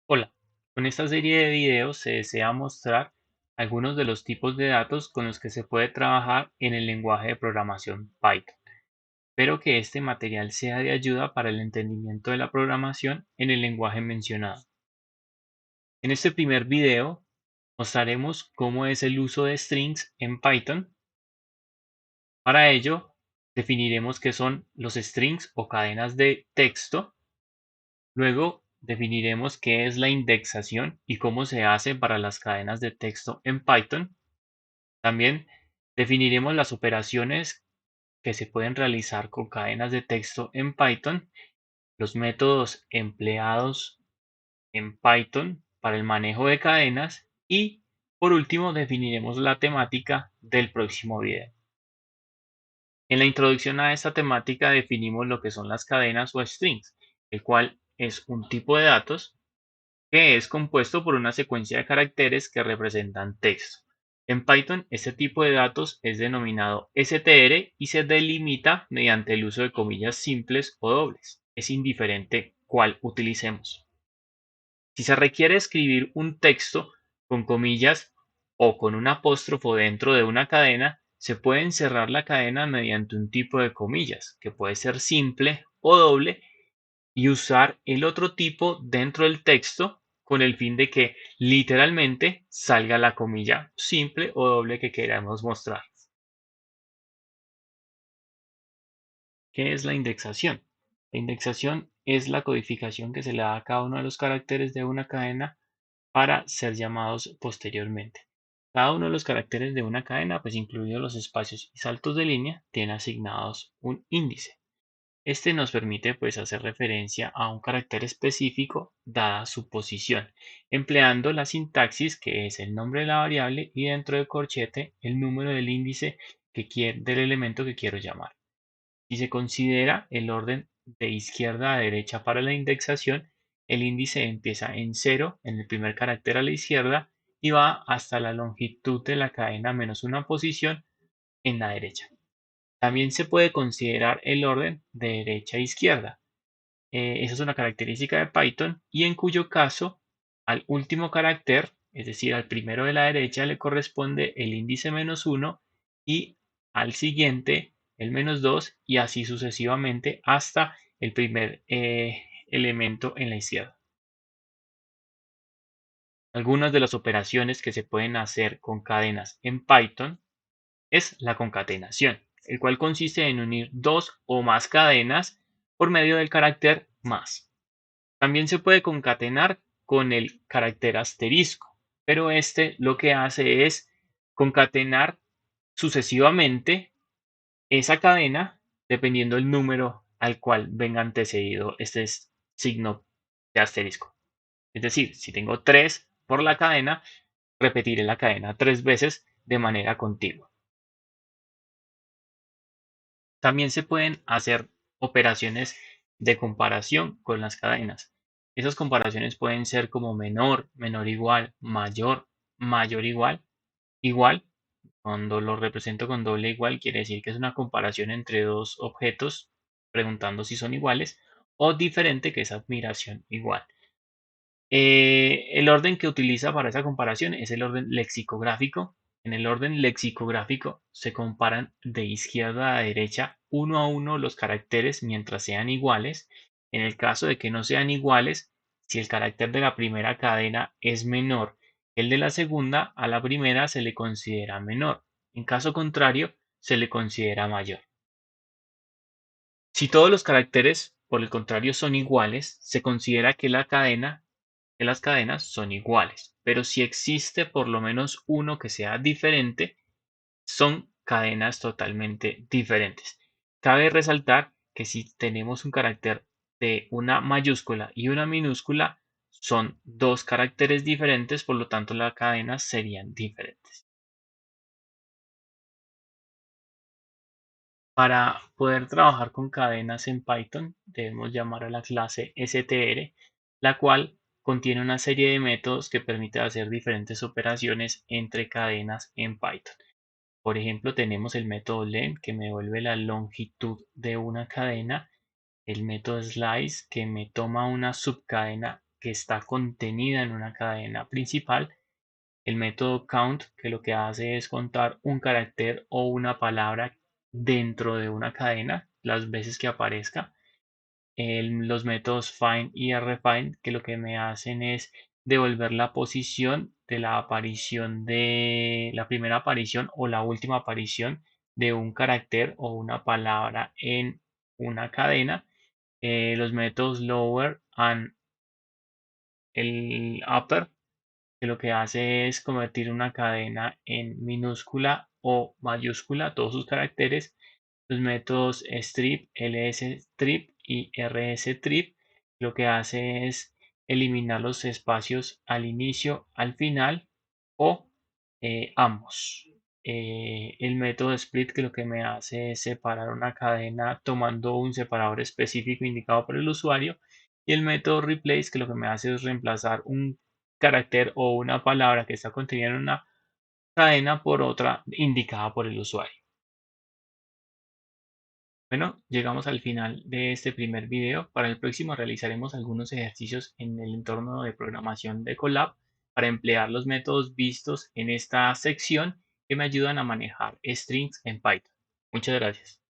Hola, con esta serie de videos se desea mostrar algunos de los tipos de datos con los que se puede trabajar en el lenguaje de programación Python. Espero que este material sea de ayuda para el entendimiento de la programación en el lenguaje mencionado. En este primer video mostraremos cómo es el uso de strings en Python. Para ello, definiremos qué son los strings o cadenas de texto. Luego definiremos qué es la indexación y cómo se hace para las cadenas de texto en Python. También definiremos las operaciones que se pueden realizar con cadenas de texto en Python, los métodos empleados en Python para el manejo de cadenas y, por último, definiremos la temática del próximo video. En la introducción a esta temática definimos lo que son las cadenas o strings, el cual es un tipo de datos que es compuesto por una secuencia de caracteres que representan texto. En Python, este tipo de datos es denominado str y se delimita mediante el uso de comillas simples o dobles. Es indiferente cuál utilicemos. Si se requiere escribir un texto con comillas o con un apóstrofo dentro de una cadena, se puede encerrar la cadena mediante un tipo de comillas, que puede ser simple o doble, y usar el otro tipo dentro del texto con el fin de que literalmente salga la comilla simple o doble que queramos mostrar. ¿Qué es la indexación? La indexación es la codificación que se le da a cada uno de los caracteres de una cadena para ser llamados posteriormente. Cada uno de los caracteres de una cadena, pues incluidos los espacios y saltos de línea, tiene asignados un índice. Este nos permite pues hacer referencia a un carácter específico dada su posición, empleando la sintaxis que es el nombre de la variable y dentro del corchete el número del índice del elemento que quiero llamar. Si se considera el orden de izquierda a derecha para la indexación, el índice empieza en 0 en el primer carácter a la izquierda y va hasta la longitud de la cadena menos una posición en la derecha. También se puede considerar el orden de derecha a izquierda. Esa es una característica de Python y en cuyo caso al último carácter, es decir, al primero de la derecha, le corresponde el índice menos uno y al siguiente el menos 2 y así sucesivamente hasta el primer elemento en la izquierda. Algunas de las operaciones que se pueden hacer con cadenas en Python es la concatenación, el cual consiste en unir dos o más cadenas por medio del carácter más. También se puede concatenar con el carácter asterisco, pero este lo que hace es concatenar sucesivamente esa cadena dependiendo del número al cual venga antecedido este signo de asterisco. Es decir, si tengo 3 por la cadena, repetiré la cadena 3 veces de manera continua. También se pueden hacer operaciones de comparación con las cadenas. Esas comparaciones pueden ser como menor, menor igual, mayor, mayor igual, igual. Cuando lo represento con doble igual, quiere decir que es una comparación entre dos objetos, preguntando si son iguales, o diferente, que es admiración igual. El orden que utiliza para esa comparación es el orden lexicográfico. En el orden lexicográfico se comparan de izquierda a derecha uno a uno los caracteres mientras sean iguales. En el caso de que no sean iguales, si el carácter de la primera cadena es menor que el de la segunda, a la primera se le considera menor. En caso contrario, se le considera mayor. Si todos los caracteres, por el contrario, son iguales, se considera que las cadenas son iguales, pero si existe por lo menos uno que sea diferente, son cadenas totalmente diferentes. Cabe resaltar que si tenemos un carácter de una mayúscula y una minúscula, son dos caracteres diferentes, por lo tanto las cadenas serían diferentes. Para poder trabajar con cadenas en Python, debemos llamar a la clase str, la cual contiene una serie de métodos que permite hacer diferentes operaciones entre cadenas en Python. Por ejemplo, tenemos el método len que me devuelve la longitud de una cadena, el método slice que me toma una subcadena que está contenida en una cadena principal. El método count, que lo que hace es contar un carácter o una palabra dentro de una cadena, las veces que aparezca. Los métodos find y rfind, que lo que me hacen es devolver la posición de la aparición de la primera aparición o la última aparición de un carácter o una palabra en una cadena. Los métodos lower and el upper, que lo que hace es convertir una cadena en minúscula o mayúscula, todos sus caracteres. Los métodos strip, lstrip y rstrip lo que hace es eliminar los espacios al inicio, al final o ambos. El método split, que lo que me hace es separar una cadena tomando un separador específico indicado por el usuario. Y el método replace, que lo que me hace es reemplazar un carácter o una palabra que está contenida en una cadena por otra indicada por el usuario. Bueno, llegamos al final de este primer video. Para el próximo realizaremos algunos ejercicios en el entorno de programación de Colab para emplear los métodos vistos en esta sección que me ayudan a manejar strings en Python. Muchas gracias.